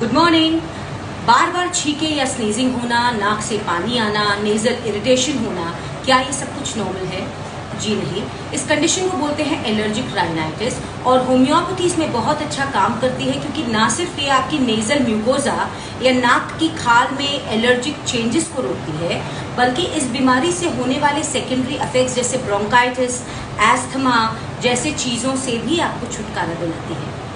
Good morning. बार बार छींके या sneezing होना, नाक से पानी आना, नेजल इरिटेशन होना, क्या ये सब कुछ नॉर्मल है? जी नहीं। इस कंडीशन को बोलते हैं एलर्जिक राइनाइटिस और होम्योपैथी इसमें बहुत अच्छा काम करती है, क्योंकि ना सिर्फ ये आपकी नेजल म्यूकोजा या नाक की खाल में एलर्जिक चेंजेस को रोकती है, बल्कि इस बीमारी से होने वाले सेकेंडरी इफेक्ट्स जैसे ब्रोंकाइटिस, एस्थमा जैसे चीजों से भी आपको छुटकारा दिलाती है।